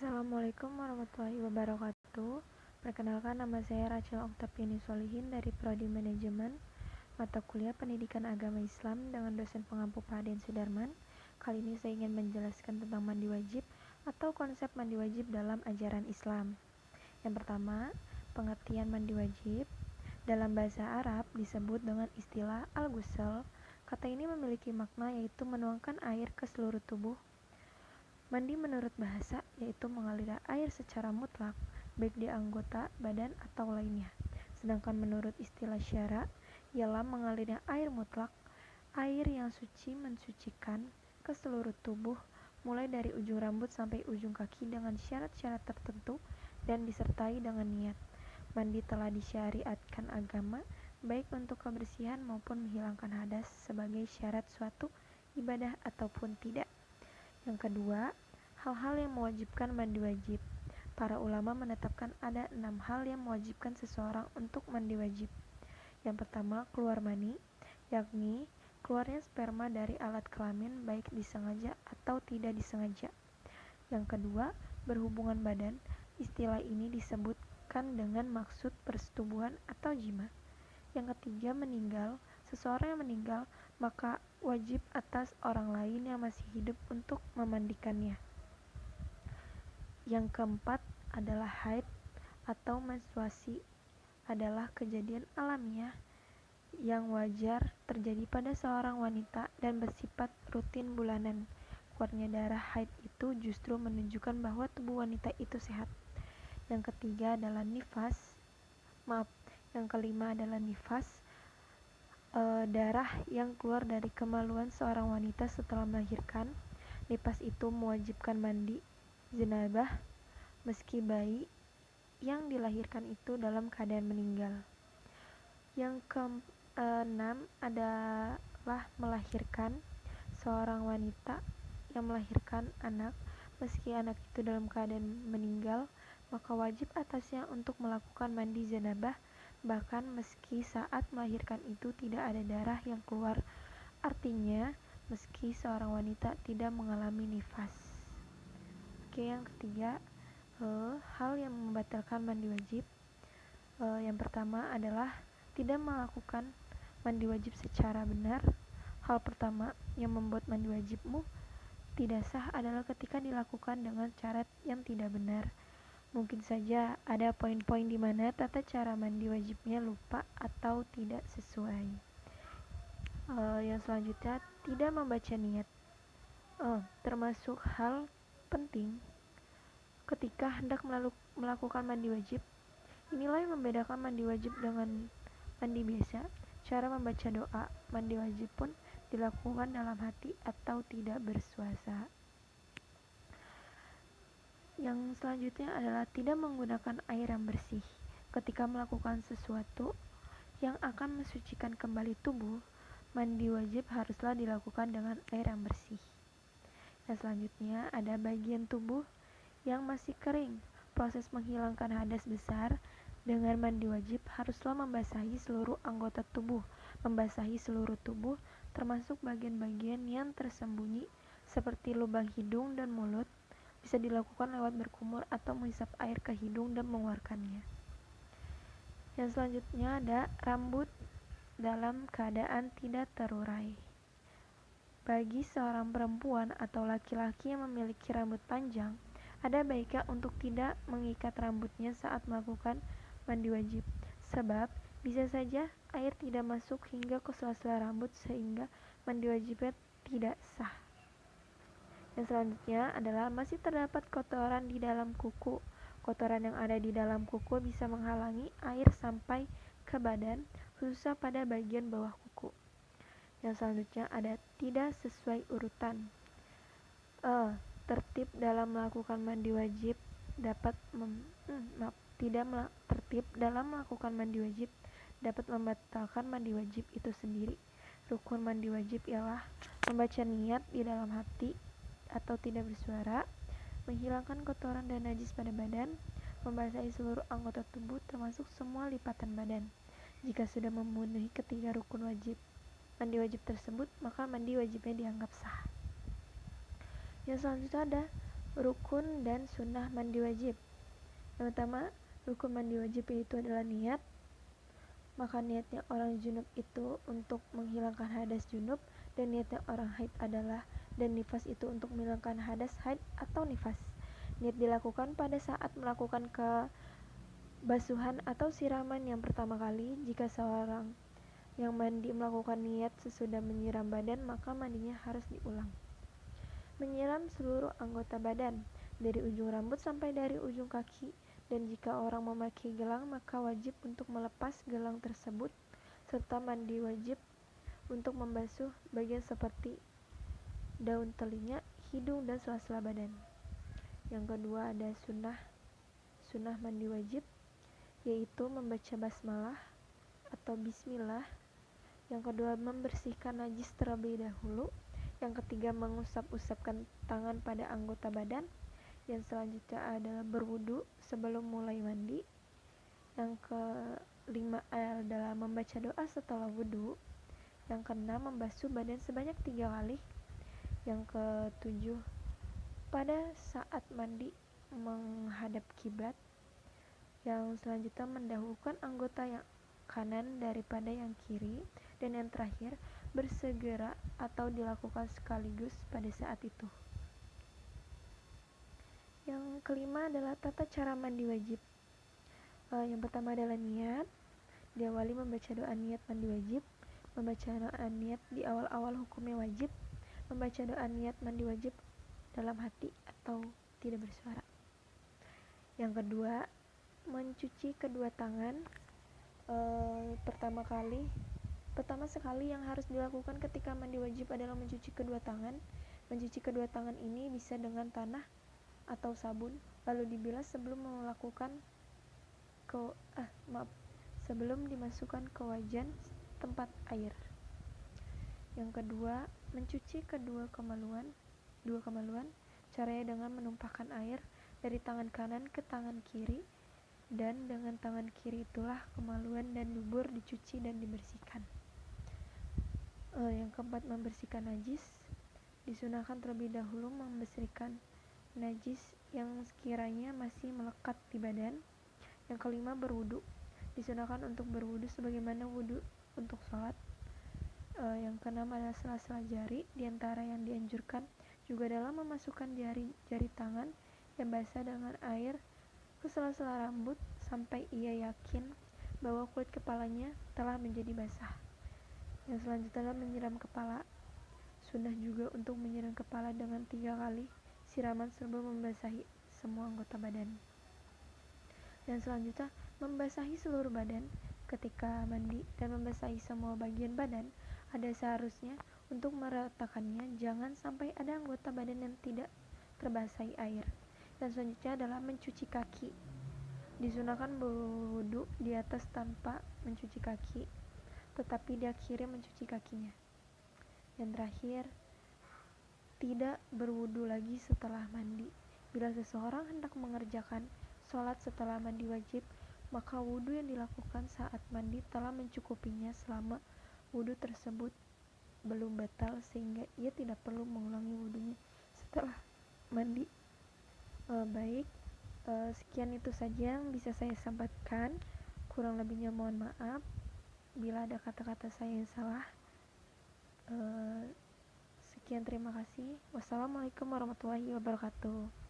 Assalamualaikum warahmatullahi wabarakatuh. Perkenalkan, nama saya Rachel Oktaviani Solihin dari Prodi Manajemen, mata kuliah Pendidikan Agama Islam dengan dosen pengampu Pak Aden Sudarman. Kali ini saya ingin menjelaskan tentang mandi wajib atau konsep mandi wajib dalam ajaran Islam. Yang pertama, pengertian mandi wajib. Dalam bahasa Arab disebut dengan istilah al-ghusl. Kata ini memiliki makna yaitu menuangkan air ke seluruh tubuh. Mandi menurut bahasa yaitu mengalirkan air secara mutlak, baik di anggota badan atau lainnya. Sedangkan menurut istilah syara, ialah mengalirnya air mutlak, air yang suci mensucikan ke seluruh tubuh, mulai dari ujung rambut sampai ujung kaki dengan syarat-syarat tertentu dan disertai dengan niat. Mandi telah disyariatkan agama, baik untuk kebersihan maupun menghilangkan hadas sebagai syarat suatu ibadah ataupun tidak. Yang kedua, hal-hal yang mewajibkan mandi wajib. Para ulama menetapkan ada 6 hal yang mewajibkan seseorang untuk mandi wajib. Yang pertama, keluar mani, yakni keluarnya sperma dari alat kelamin baik disengaja atau tidak disengaja. Yang kedua, berhubungan badan. Istilah ini disebutkan dengan maksud persetubuhan atau jima. Yang ketiga, meninggal. Seseorang yang meninggal, maka wajib atas orang lain yang masih hidup untuk memandikannya. Yang keempat adalah haid atau menstruasi, adalah kejadian alamiah yang wajar terjadi pada seorang wanita dan bersifat rutin bulanan. Keluarnya darah haid itu justru menunjukkan bahwa tubuh wanita itu sehat. Yang ketiga adalah yang kelima adalah nifas, darah yang keluar dari kemaluan seorang wanita setelah melahirkan. Nifas itu mewajibkan mandi jenabah meski bayi yang dilahirkan itu dalam keadaan meninggal. Yang keenam adalah melahirkan. Seorang wanita yang melahirkan anak meski anak itu dalam keadaan meninggal, maka wajib atasnya untuk melakukan mandi jenabah bahkan meski saat melahirkan itu tidak ada darah yang keluar. Artinya, meski seorang wanita tidak mengalami nifas. Oke, yang ketiga, hal yang membatalkan mandi wajib. Yang pertama adalah tidak melakukan mandi wajib secara benar. Hal pertama yang membuat mandi wajibmu tidak sah adalah ketika dilakukan dengan cara yang tidak benar. Mungkin saja ada poin-poin di mana tata cara mandi wajibnya lupa atau tidak sesuai. Yang selanjutnya, tidak membaca niat. Termasuk hal penting ketika hendak melakukan mandi wajib. Inilah yang membedakan mandi wajib dengan mandi biasa. Cara membaca doa mandi wajib pun dilakukan dalam hati atau tidak bersuasa. Yang selanjutnya adalah tidak menggunakan air yang bersih. Ketika melakukan sesuatu yang akan mensucikan kembali tubuh, mandi wajib haruslah dilakukan dengan air yang bersih. Yang selanjutnya ada bagian tubuh yang masih kering. Proses menghilangkan hadas besar dengan mandi wajib haruslah membasahi seluruh anggota tubuh. Membasahi seluruh tubuh termasuk bagian-bagian yang tersembunyi seperti lubang hidung dan mulut. Bisa dilakukan lewat berkumur atau menghisap air ke hidung dan mengeluarkannya. Yang selanjutnya ada rambut dalam keadaan tidak terurai. Bagi seorang perempuan atau laki-laki yang memiliki rambut panjang, ada baiknya untuk tidak mengikat rambutnya saat melakukan mandi wajib, sebab bisa saja air tidak masuk hingga ke sela-sela rambut sehingga mandi wajibnya tidak sah. Yang selanjutnya adalah masih terdapat kotoran di dalam kuku. Kotoran yang ada di dalam kuku bisa menghalangi air sampai ke badan, khususnya pada bagian bawah kuku. Yang selanjutnya ada tidak sesuai urutan. Tertib dalam melakukan mandi wajib tertib dalam melakukan mandi wajib dapat membatalkan mandi wajib itu sendiri. Rukun mandi wajib ialah membaca niat di dalam hati atau tidak bersuara, menghilangkan kotoran dan najis pada badan, membasahi seluruh anggota tubuh termasuk semua lipatan badan. Jika sudah memenuhi ketiga rukun mandi wajib tersebut, maka mandi wajibnya dianggap sah. Yang selanjutnya ada Rukun dan sunnah mandi wajib. Yang pertama, rukun mandi wajib yaitu adalah niat. Maka niatnya orang junub itu untuk menghilangkan hadas junub, dan niatnya orang haid adalah dan nifas itu untuk menghilangkan hadas haid atau nifas. Niat dilakukan pada saat melakukan kebasuhan atau siraman yang pertama kali. Jika seorang yang mandi melakukan niat sesudah menyiram badan, maka mandinya harus diulang. Menyiram seluruh anggota badan, dari ujung rambut sampai dari ujung kaki. Dan jika orang memakai gelang, maka wajib untuk melepas gelang tersebut, serta mandi wajib untuk membasuh bagian seperti daun telinga, hidung, dan sela-sela badan. Yang kedua ada sunnah mandi wajib, yaitu membaca basmalah atau bismillah. Yang kedua, membersihkan najis terlebih dahulu. Yang ketiga, mengusap-usapkan tangan pada anggota badan. Yang selanjutnya adalah berwudu sebelum mulai mandi. Yang kelima adalah membaca doa setelah wudu. Yang keenam, membasuh badan sebanyak 3 kali. Yang ketujuh, pada saat mandi menghadap kiblat. Yang selanjutnya, mendahulukan anggota yang kanan daripada yang kiri. Dan yang terakhir, bersegera atau dilakukan sekaligus pada saat itu. Yang kelima adalah tata cara mandi wajib. Yang pertama adalah niat. Diawali membaca doa niat mandi wajib. Membaca doa niat di awal-awal hukumnya wajib. Membaca doa niat mandi wajib dalam hati atau tidak bersuara. Yang kedua, mencuci kedua tangan. Pertama sekali yang harus dilakukan ketika mandi wajib adalah mencuci kedua tangan. Mencuci kedua tangan ini bisa dengan tanah atau sabun, lalu dibilas sebelum dimasukkan ke wajan tempat air. Yang kedua, mencuci dua kemaluan. Caranya dengan menumpahkan air dari tangan kanan ke tangan kiri, dan dengan tangan kiri itulah kemaluan dan dubur dicuci dan dibersihkan. Yang keempat, membersihkan najis. Disunahkan terlebih dahulu membersihkan najis yang sekiranya masih melekat di badan. Yang kelima, berwudu. Disunahkan untuk berwudu sebagaimana wudu untuk sholat. Yang keenam adalah sela-sela jari. Di antara yang dianjurkan juga adalah memasukkan jari tangan yang basah dengan air ke sela-sela rambut sampai ia yakin bahwa kulit kepalanya telah menjadi basah. Yang selanjutnya adalah menyiram kepala. Sunnah juga untuk menyiram kepala dengan 3 kali siraman sebelum membasahi semua anggota badan. Dan selanjutnya, membasahi seluruh badan ketika mandi dan membasahi semua bagian badan. Ada seharusnya untuk meratakannya, jangan sampai ada anggota badan yang tidak terbasahi air. Dan selanjutnya adalah mencuci kaki. Disunahkan berwudu di atas tanpa mencuci kaki, tetapi diakhiri mencuci kakinya. Yang terakhir, tidak berwudu lagi setelah mandi. Bila seseorang hendak mengerjakan sholat setelah mandi wajib, maka wudu yang dilakukan saat mandi telah mencukupinya selama wudu tersebut belum batal, sehingga ia tidak perlu mengulangi wudunya setelah mandi. Sekian itu saja yang bisa saya sampaikan. Kurang lebihnya mohon maaf bila ada kata-kata saya yang salah. Sekian, terima kasih. Wassalamualaikum warahmatullahi wabarakatuh.